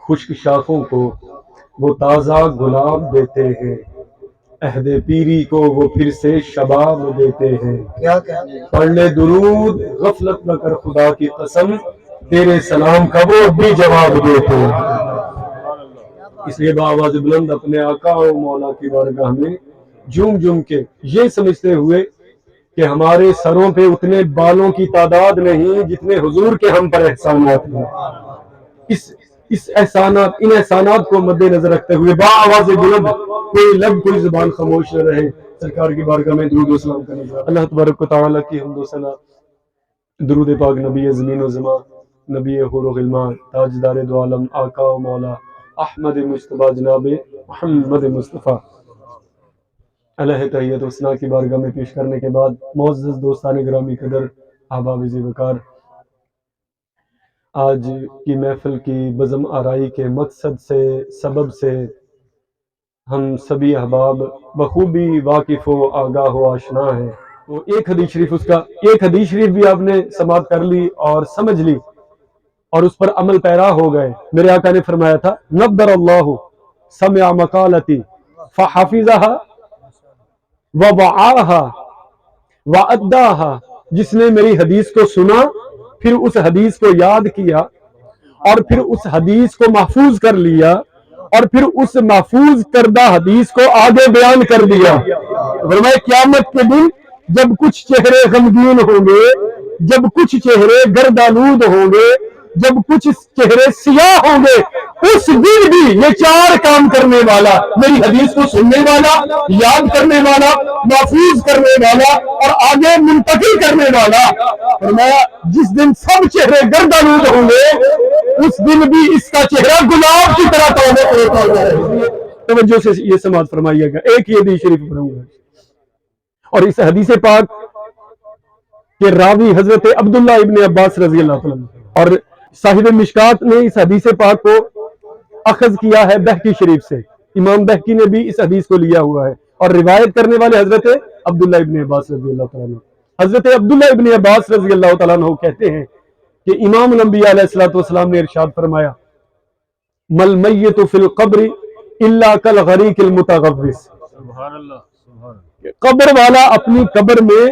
خشک شاخوں کو وہ تازہ گلاب دیتے ہیں، عہد پیری کو وہ پھر سے شباب دیتے ہیں۔ پڑھ لے درود غفلت نہ کر خدا کی قسم، تیرے سلام کا وہ بھی جواب دیتے ہیں۔ اس لیے بآواز بلند اپنے آقا و مولا کی بارگاہ میں جھوم جھوم کے یہ سمجھتے ہوئے کہ ہمارے سروں پہ اتنے بالوں کی تعداد نہیں جتنے حضور کے ہم پر احسانات ہیں، اس احسانات ان احسانات کو مد نظر رکھتے ہوئے بآواز بلند کوئی لب کوئی زبان خاموش نہ رہے، سرکار کی بارگاہ میں درود و سلام کرنے جا اللہ تبارک و تعالیٰ کی حمد و ثنا، درود پاک نبی زمین و زمان، نبی حور و غلمان، تاجدار دو عالم، آقا و مولا احمد مصطفیٰ جناب محمد مصطفیٰ علیہ تحیت حسنہ کی بارگاہ میں پیش کرنے کے بعد معزز دوستان گرامی قدر، احباب ذی وقار، آج کی محفل کی بزم آرائی کے مقصد سے سبب سے ہم سبھی احباب بخوبی واقف و آگاہ و آشنا ہیں۔ وہ ایک حدیث شریف بھی آپ نے سماعت کر لی اور سمجھ لی اور اس پر عمل پیرا ہو گئے۔ میرے آقا نے فرمایا تھا نبر اللہ سمع مقالتی فحفظها ووعاها واداها، جس نے میری حدیث کو سنا پھر اس حدیث کو یاد کیا اور پھر اس حدیث کو محفوظ کر لیا اور پھر اس محفوظ کردہ حدیث کو آگے بیان کر دیا۔ فرمایا قیامت کے دن جب کچھ چہرے غمگین ہوں گے، جب کچھ چہرے گردآلود ہوں گے، جب کچھ چہرے سیاہ ہوں گے، اس دن بھی یہ چار کام کرنے والا، میری حدیث کو سننے والا، یاد کرنے والا، محفوظ کرنے والا اور آگے منتقل کرنے والا، فرمایا جس دن سب چہرے گردآلود ہوں گے اس دن بھی اس کا چہرہ گلاب کی طرح ہوتا ہے۔ توجہ سے یہ سماعت فرمائیے گا، ایک ہی حدیث شریف پڑھوں گا اور اس حدیث پاک کے راوی حضرت عبداللہ ابن عباس رضی اللہ عنہ، اور صاحب مشکات نے اس حدیث پاک کو اخذ کیا ہے بہقی شریف سے، امام بہقی نے بھی اس حدیث کو لیا ہوا ہے اور روایت کرنے والے حضرت عبداللہ ابن عباس رضی اللہ تعالیٰ عنہ۔ حضرت عبداللہ ابن عباس رضی اللہ تعالیٰ عنہ کہتے ہیں کہ امام الانبیاء علیہ السلام نے ارشاد فرمایا مل میت فی القبر الا کالغریق المتغوص، قبر والا اپنی قبر میں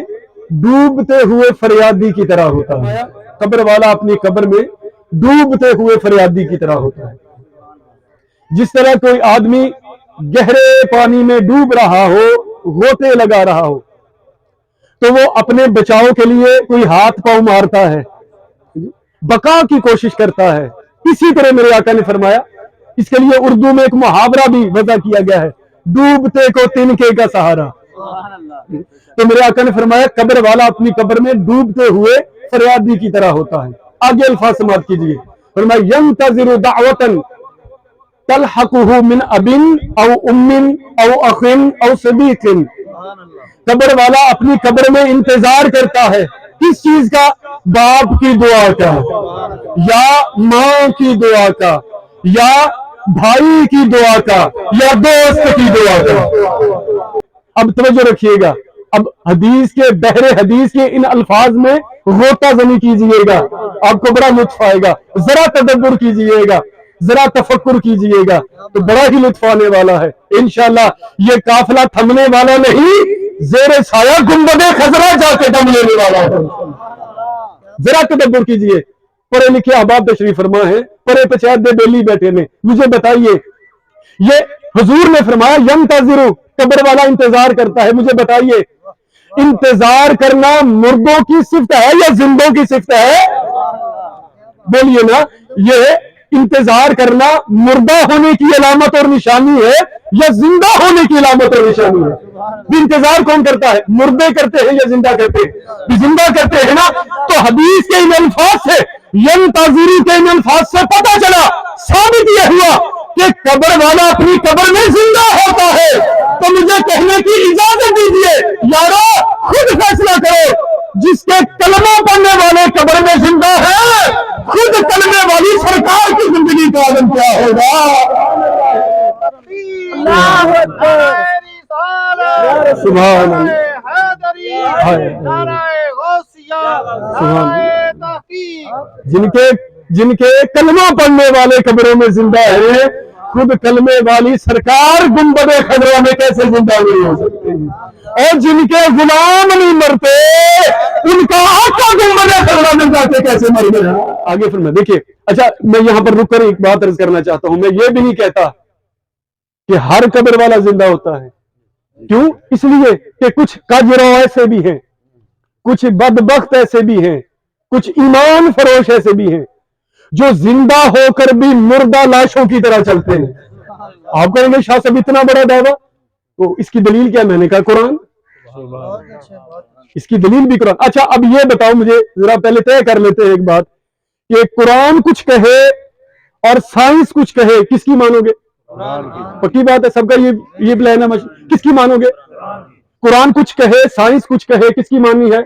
ڈوبتے ہوئے فریادی کی طرح ہوتا ہے، قبر والا اپنی قبر میں ڈوبتے ہوئے فریادی کی طرح ہوتا ہے۔ جس طرح کوئی آدمی گہرے پانی میں ڈوب رہا ہو، غوطے لگا رہا ہو تو وہ اپنے بچاؤ کے لیے کوئی ہاتھ پاؤں مارتا ہے، بقا کی کوشش کرتا ہے، اسی طرح میرے آقا نے فرمایا اس کے لیے اردو میں ایک محاورہ بھی وضع کیا گیا ہے، ڈوبتے کو تنکے کا سہارا۔ تو میرے آقا نے فرمایا قبر والا اپنی قبر میں ڈوبتے ہوئے فریادی کی طرح ہوتا ہے۔ آگے الفاظ سماعت کیجئے، فرمایا ینتظر دعوتا تلحقہ من اب او ام او اخ او صدیق، قبر والا اپنی قبر میں انتظار کرتا ہے کس چیز کا؟ باپ کی دعا کا یا ماں کی دعا کا یا بھائی کی دعا کا یا دوست کی دعا کا۔ اب توجہ رکھیے گا، اب حدیث کے بحر حدیث کے ان الفاظ میں غوطہ زنی کیجئے گا، آپ کو بڑا لطف آئے گا، ذرا تدبر کیجئے گا، ذرا تفکر کیجئے گا تو بڑا ہی لطف آنے والا ہے انشاءاللہ۔ یہ قافلہ تھمنے والا نہیں، زیر سایہ گنبد خضرا جا کے دم لینے والا ہے۔ ذرا تدبر کیجئے، پڑھے لکھے احباب تشریف فرما ہے، پڑھے پچھاد دے بیلی بیٹھے نے، مجھے بتائیے یہ حضور نے فرمایا ینتظر، قبر والا انتظار کرتا ہے، مجھے بتائیے انتظار کرنا مردوں کی صفت ہے یا زندوں کی صفت ہے؟ بولیے نا، یہ انتظار کرنا مردہ ہونے کی علامت اور نشانی ہے یا زندہ ہونے کی علامت اور نشانی ہے؟ انتظار کون کرتا ہے؟ مردے کرتے ہیں یا زندہ کرتے ہیں؟ زندہ کرتے ہیں نا۔ تو حدیث کے ان الفاظ سے، ینتظر کے ان الفاظ سے پتہ چلا، ثابت یہ ہوا کہ قبر والا اپنی قبر میں زندہ ہوتا ہے۔ تو مجھے کہنے کی اجازت دیجئے یارو، خود فیصلہ کرو، جس کے کلمہ پڑھنے والے قبر میں زندہ ہے، خود کلمے والی سرکار کی زندگی کا عالم کیا ہوگا؟ سبحان اللہ، جن کے جن کے کلمہ پڑھنے والے قبروں میں زندہ ہیں، خود کلمے والی سرکار گنبد خضرا میں کیسے زندہ نہیں ہو سکتے؟ اور جن کے غلام نہیں مرتے، ان کا آقا گنبد خضرا میں جا کے کیسے مر گیا؟ آگے پھر میں دیکھیے، اچھا میں یہاں پر رک کر ایک بات عرض کرنا چاہتا ہوں. میں یہ بھی نہیں کہتا کہ ہر قبر والا زندہ ہوتا ہے. کیوں؟ اس لیے کہ کچھ کاجرو ایسے بھی ہیں، کچھ بدبخت ایسے بھی ہیں، کچھ ایمان فروش ایسے بھی ہیں جو زندہ ہو کر بھی مردہ لاشوں کی طرح چلتے ہیں. آپ کہیں گے شاہ صاحب اتنا بڑا دعویٰ، تو اس کی دلیل کیا؟ میں نے کہا قرآن. اس کی دلیل بھی قرآن. اچھا اب یہ بتاؤ مجھے ذرا، پہلے طے کر لیتے ہیں ایک بات کہ قرآن کچھ کہے اور سائنس کچھ کہے، کس کی مانو گے؟ پکی بات ہے، سب کا یہ پلان ہے. کس کی مانو گے؟ قرآن کچھ کہے، سائنس کچھ کہے، کس کی ماننی ہے؟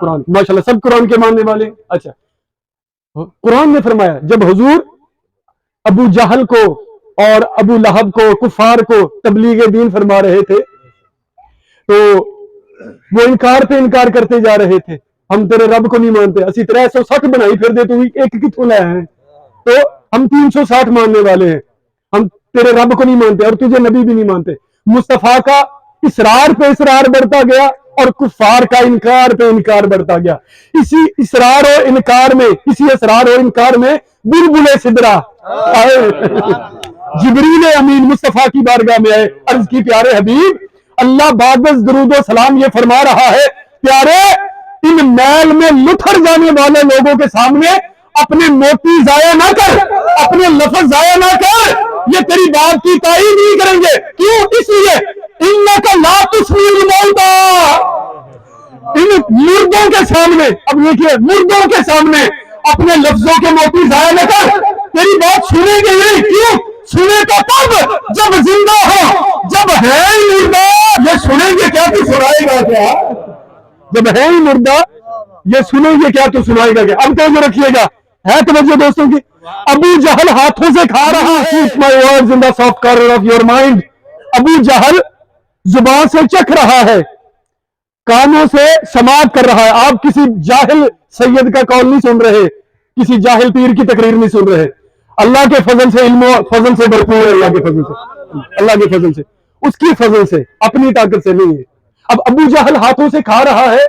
قرآن. ماشاءاللہ سب قرآن کے ماننے والے ہیں. اچھا قرآن نے فرمایا جب حضور ابو جہل کو اور ابو لہب کو، کفار کو تبلیغ دین فرما رہے تھے، تو وہ انکار پہ انکار کرتے جا رہے تھے. ہم تیرے رب کو نہیں مانتے، اسی 360 بنائی پھر دے، تو ایک کتوں لے ہیں، تو ہم 360 ماننے والے ہیں. ہم تیرے رب کو نہیں مانتے اور تجھے نبی بھی نہیں مانتے. مصطفیٰ کا اصرار پہ اصرار بڑھتا گیا اور کفار کا انکار پہ انکار بڑھتا گیا. اسی اصرار و انکار میں، اسی اصرار و انکار میں بلبل سدرا جبریل امین مصطفیٰ کی بارگاہ میں آئے، عرض کی پیارے حبیب اللہ بعد درود و سلام یہ فرما رہا ہے، پیارے ان میل میں لتھڑ جانے والے لوگوں کے سامنے اپنے موتی ضائع نہ کر، اپنے لفظ ضائع نہ کر، یہ تیری بات کی تائید نہیں کریں گے. کیوں؟ اس لیے انک لا تسمیع الموتیٰ، ان مردوں کے سامنے، اب دیکھیے مردوں کے سامنے اپنے لفظوں کے موتی ضائع نہ کر، تیری بات سنے گے نہیں. کیوں سنے؟ تو تب جب زندہ ہو، جب ہے ہی مردہ یہ سنیں گے کیا تو سنائے گا کیا؟ جب ہے ہی مردہ یہ سنیں گے کیا تو سنائے گا کیا؟ اب توجہ رکھیے گا، ہے توجہ دوستوں کی. ابو جہل ہاتھوں سے کھا رہا ہے. Keep my words in the soft corner of your mind. ابو جہل زبان سے چکھ رہا ہے، کانوں سے سماعت کر رہا ہے. آپ کسی جاہل سید کا قول نہیں سن رہے، کسی جاہل پیر کی تقریر نہیں سن رہے. اللہ کے فضل سے، علم و فضل سے بھرپور ہے. اللہ کے فضل سے، اللہ کے فضل سے، اس کی فضل سے، اپنی طاقت سے نہیں ہے. اب ابو جہل ہاتھوں سے کھا رہا ہے،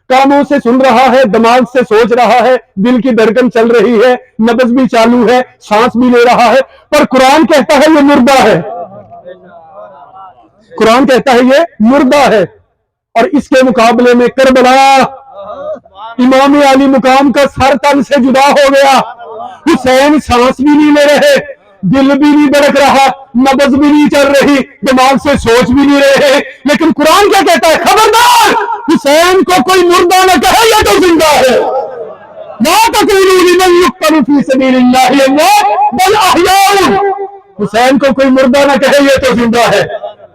کانوں سے سن رہا ہے، دماغ سے سوچ رہا ہے، دل کی دھڑکن چل رہی ہے، نبض بھی چالو ہے، سانس بھی لے رہا ہے، پر قرآن کہتا ہے یہ مردہ ہے. قرآن کہتا ہے یہ مردہ ہے. اور اس کے مقابلے میں کربلا، امام علی مقام کا سر تن سے جدا ہو گیا. حسین سانس بھی نہیں لے رہے، دل بھی نہیں دھڑک رہا، نبض بھی نہیں چل رہی، دماغ سے سوچ بھی نہیں رہے. لیکن قرآن کیا کہتا ہے؟ خبردار حسین کو کوئی مردہ نہ کہے، یہ تو زندہ ہے. لا تقولوا لمن يقتل في سبيل الله اموات بل احياء. حسین کو کوئی مردہ نہ کہے، یہ تو زندہ ہے.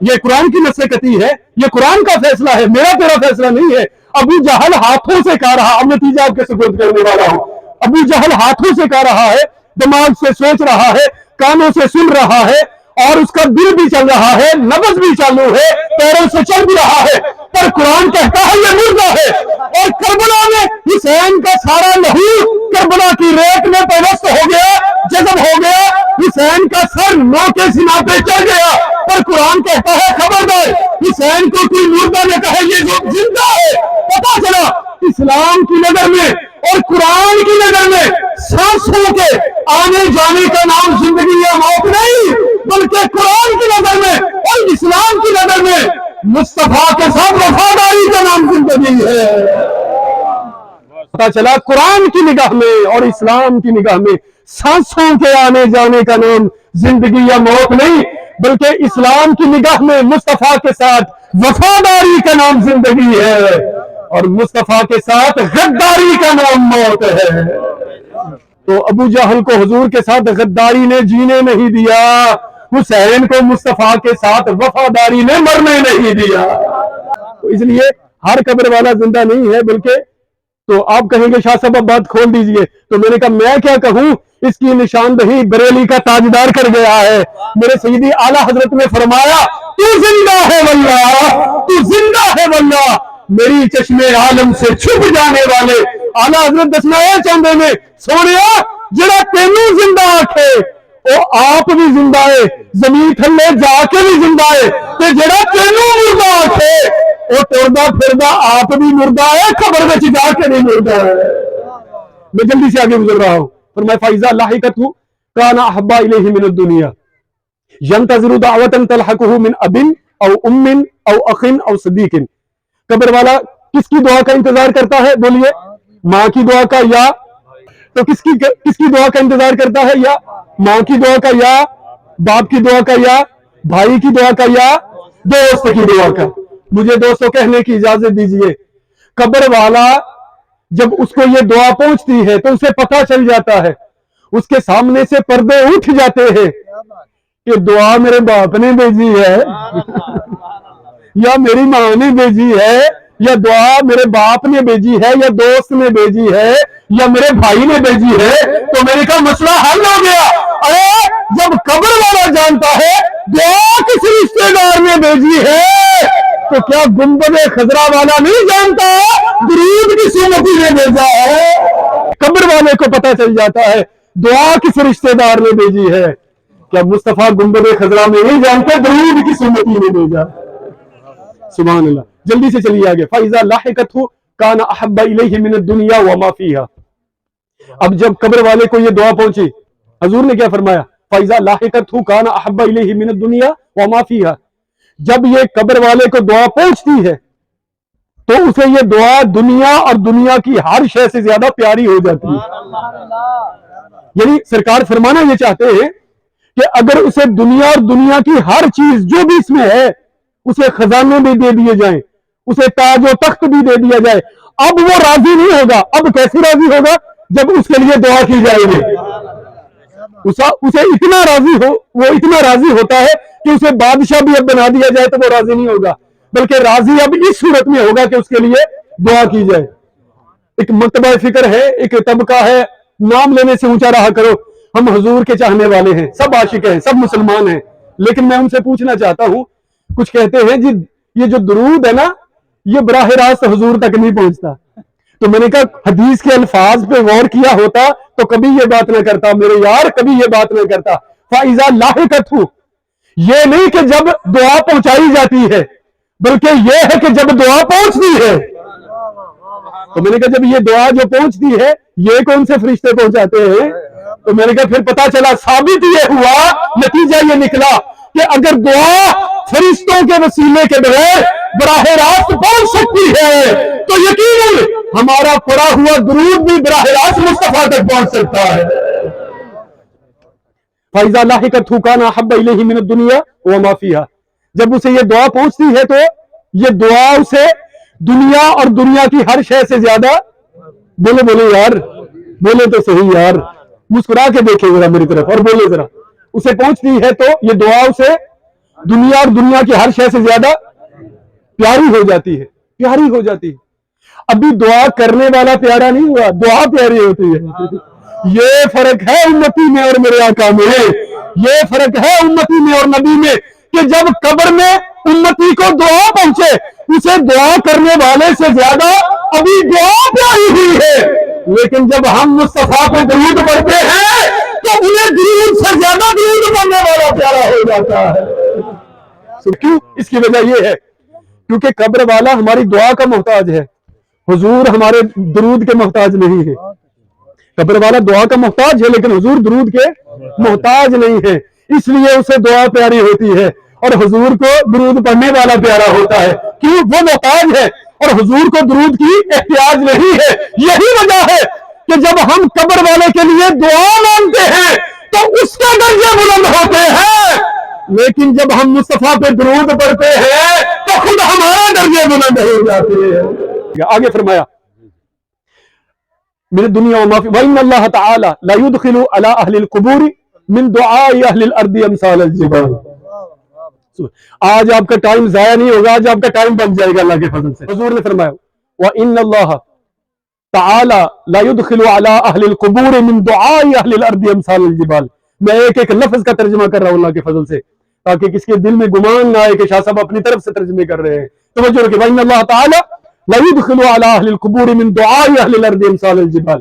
یہ قرآن کی نص قطعی ہے، یہ قرآن کا فیصلہ ہے، میرا تیرا فیصلہ نہیں ہے. ابو جہل ہاتھوں سے کہا رہا، اب نتیجہ آپ کے سپرد کرنے والا ہوں. ابو جہل ہاتھوں سے کہا رہا ہے، دماغ سے سوچ رہا ہے، کانوں سے سن رہا ہے، اور اس کا دل بھی چل رہا ہے، نبض بھی چالو ہے، پیروں سے چل بھی رہا ہے، پر قرآن کہتا ہے یہ مردہ ہے. اور کربلا میں حسین کا سارا لہو کربلا کی ریت میں پیوست ہو گیا، جذب ہو گیا، حسین کا سر نو کے سینہ پہ چڑھ گیا. پر قرآن کہتا ہے خبردار حسین کو کوئی مردہ نہ کہے، یہ زندہ ہے. پتا چلا اسلام کی نظر میں اور قرآن کی نظر میں سانسوں کے آنے جانے کا نام زندگی یا موت نہیں، بلکہ قرآن کی نظر میں اور اسلام کی نظر میں مصطفیٰ کے ساتھ وفاداری کا نام زندگی ہے. پتا چلا قرآن کی نگاہ میں اور اسلام کی نگاہ میں سانسوں کے آنے جانے کا نام زندگی یا موت نہیں، بلکہ اسلام کی نگاہ میں مصطفیٰ کے ساتھ وفاداری کا نام زندگی ہے اور مصطفیٰ کے ساتھ غداری کا نام موت ہے. تو ابو جہل کو حضور کے ساتھ غداری نے جینے نہیں دیا، حسین کو مصطفیٰ کے ساتھ وفاداری نے مرنے نہیں دیا. تو اس لیے ہر قبر والا زندہ نہیں ہے، بلکہ تو آپ کہیں گے شاہ صاحب اب بات کھول دیجئے، تو میں نے کہا میں کیا کہوں، اس کی نشاندہی بریلی کا تاجدار کر گیا ہے. میرے سیدی اعلیٰ حضرت نے فرمایا تو زندہ ہے واللہ، تو زندہ ہے واللہ، میری چشم عالم سے چھپ جانے والے. اعلیٰ حضرت دسنا ہے چاندے میں سونیا جڑا تینوں زندہ آکھے وہ آپ بھی زندہ ہے، زمین تھلے جا کے بھی زندہ ہے، تے جڑا تینوں مردہ آکھے وہ ٹردا پھردا آپ بھی مردہ ہے، قبر میں جا کے بھی مردہ ہے۔ میں جلدی سے آگے گزر رہا ہوں۔ فرمایا فَإِذَا لَحِقَتْهُ كَانَ أَحَبَّ إِلَيْهِ مِنَ الدُّنْيَا يَنْتَظِرُ دَعْوَةً تَلْحَقُهُ مِنْ أَبٍ أَوْ أُمٍّ أَوْ أَخٍ أَوْ صَدِيقٍ۔ قبر والا کس کی دعا کا انتظار کرتا ہے؟ بولیے، ماں کی دعا کا، یا تو کس کی دعا کا انتظار کرتا ہے؟ یا ماں کی دعا کا، یا باپ کی دعا کا، یا بھائی کی دعا کا، یا دوست کی دعا کا۔ مجھے دوستوں کہنے کی اجازت دیجئے، قبر والا جب اس کو یہ دعا پہنچتی ہے تو اسے پتہ چل جاتا ہے، اس کے سامنے سے پردے اٹھ جاتے ہیں کہ دعا میرے باپ نے بھیجی ہے یا میری ماں نے بھیجی ہے، یا دعا میرے باپ نے بھیجی ہے، یا دوست نے بھیجی ہے، یا میرے بھائی نے بھیجی ہے، تو میرے کا مسئلہ حل ہو گیا۔ ارے جب قبر والا جانتا ہے دعا کس رشتے دار نے بھیجی ہے، تو کیا گنبد خضرا والا نہیں جانتا درود کس امتی نے بھیجا ہے؟ قبر والے کو پتہ چل جاتا ہے دعا کس رشتے دار نے بھیجی ہے۔ کیا مصطفیٰ گنبد خضرا میں نہیں جانتے درود کس امتی نے بھیجا؟ سبحان اللہ۔ جلدی سے چلیے آگے۔ فَإِذَا لَحِقَتْهُ كَانَ أَحَبَّ إِلَيْهِ مِنَ الدُّنْيَا وَمَا فِيهَا۔ اب جب قبر والے کو یہ دعا پہنچی، حضور نے کیا فرمایا؟ فَإِذَا لَحِقَتْهُ كَانَ أَحَبَّ إِلَيْهِ مِنَ الدُّنْيَا وَمَا فِيهَا۔ جب یہ قبر والے کو دعا پہنچتی ہے تو اسے یہ دعا دنیا اور دنیا کی ہر شے سے زیادہ پیاری ہو جاتی ہے۔ یعنی سرکار فرمانا یہ چاہتے ہیں کہ اگر اسے دنیا اور دنیا کی ہر چیز جو بھی اس میں ہے، اسے خزانے بھی دے دیے جائیں، اسے تاج و تخت بھی دے دیا جائے، اب وہ راضی نہیں ہوگا۔ اب کیسے راضی ہوگا؟ جب اس کے لیے دعا کی جائے گی، اسے اتنا راضی ہو، وہ اتنا راضی ہوتا ہے کہ اسے بادشاہ بھی اب بنا دیا جائے تو وہ راضی نہیں ہوگا، بلکہ راضی اب اس صورت میں ہوگا کہ اس کے لیے دعا کی جائے۔ ایک مرتبہ فکر ہے، ایک طبقہ ہے، نام لینے سے اونچا رہا کرو، ہم حضور کے چاہنے والے ہیں، سب عاشق ہیں، سب مسلمان ہیں، لیکن میں ان سے پوچھنا چاہتا ہوں، کچھ کہتے ہیں جی یہ جو درود ہے نا یہ براہ راست حضور تک نہیں پہنچتا، تو میں نے کہا حدیث کے الفاظ پہ غور کیا ہوتا تو کبھی یہ بات نہ کرتا میرے یار، کبھی یہ بات نہ کرتا۔ فَإِذَا لَحِقَتْهُ، یہ نہیں کہ جب دعا پہنچائی جاتی ہے، بلکہ یہ ہے کہ جب دعا پہنچتی ہے۔ تو میں نے کہا جب یہ دعا جو پہنچتی ہے یہ کون سے فرشتے پہنچاتے ہیں؟ تو میں نے کہا پھر پتا چلا، ثابت یہ ہوا، نتیجہ یہ نکلا کہ اگر دعا فرشتوں کے وسیلے کے بغیر براہ راست پہنچ سکتی ہے تو یقیناً ہمارا پڑھا ہوا درود بھی براہ راست مصطفیٰ تک پہنچ سکتا ہے۔ فَإِذَا لَحِقَتْهُ كَانَ أَحَبَّ إِلَيْهِ مِنَ الدُّنْيَا وَمَا فِيهَا۔ جب اسے یہ دعا پہنچتی ہے تو یہ دعا اسے دنیا اور دنیا کی ہر شے سے زیادہ، بولے یار، بولے تو صحیح یار، مسکرا کے دیکھیں ذرا میری طرف اور بولے ذرا، اسے پہنچتی ہے تو یہ دعا اسے دنیا اور دنیا کی ہر شے سے زیادہ پیاری ہو جاتی ہے، پیاری ہو جاتی ہے۔ ابھی دعا کرنے والا پیارا نہیں ہوا، دعا پیاری ہوتی ہے۔ یہ فرق ہے امتی میں اور میرے آقا میں، یہ فرق ہے امتی میں اور نبی میں کہ جب قبر میں امتی کو دعا پہنچے اسے دعا کرنے والے سے زیادہ ابھی دعا پیاری ہوئی ہے، لیکن جب ہم مصطفیٰ پہ درود پڑھتے ہیں تو انہیں درود سے زیادہ درود پڑھنے والا پیارا ہو جاتا ہے۔ کیوں؟ اس کی وجہ یہ ہے کیونکہ قبر والا ہماری دعا کا محتاج ہے، حضور ہمارے درود کے محتاج نہیں ہے۔ قبر والا دعا کا محتاج ہے لیکن حضور درود کے محتاج نہیں ہے، اس لیے اسے دعا پیاری ہوتی ہے اور حضور کو درود پڑھنے والا پیارا ہوتا ہے۔ کیوں؟ وہ محتاج ہے اور حضور کو درود کی احتیاج نہیں ہے۔ یہی وجہ ہے کہ جب ہم قبر والے کے لیے دعا مانگتے ہیں تو اس کے درجے بلند ہوتے ہیں، لیکن جب ہم مصطفیٰ پہ درود پڑھتے ہیں تو خود ہمارا درجے بلند ہو جاتے ہیں۔ آگے فرمایا من الدنیا وما فی وَإِنَّ اللَّهَ تَعَالَى لَا يُدْخِلُ عَلَىٰ أَهْلِ الْقُبُورِ مِنْ دُعَاءِ أَهْلِ الْأَرْضِ أَمْثَالَ الْجِبَالِ۔ آج آپ کا ٹائم ضائع نہیں ہوگا، آج آپ کا ٹائم بن جائے گا اللہ کے فضل سے۔ حضور نے فرمایا وَإِنَّ اللَّهَ تَعَالَى لَا يُدْخِلُ عَلَىٰ أَهْلِ الْقُبُورِ مِنْ دُعَاءِ أَهْلِ الْأَرْضِ أَمْثَالَ الْجِبَالِ۔ میں ایک لفظ کا ترجمہ کر رہا ہوں اللہ کے فضل سے تاکہ کس کے دل میں گمان نہ آئے کہ شاہ صاحب اپنی طرف سے ترجمے کر رہے ہیں۔ توجہ رکھیں، وَإِنَّ اللَّهَ تَعَالَى لَا يُدْخِلُ عَلَىٰ أَهْلِ الْقُبُورِ مِنْ دُعَاءِ أَهْلِ الْأَرْضِ أَمْثَالَ الْجِبَالِ۔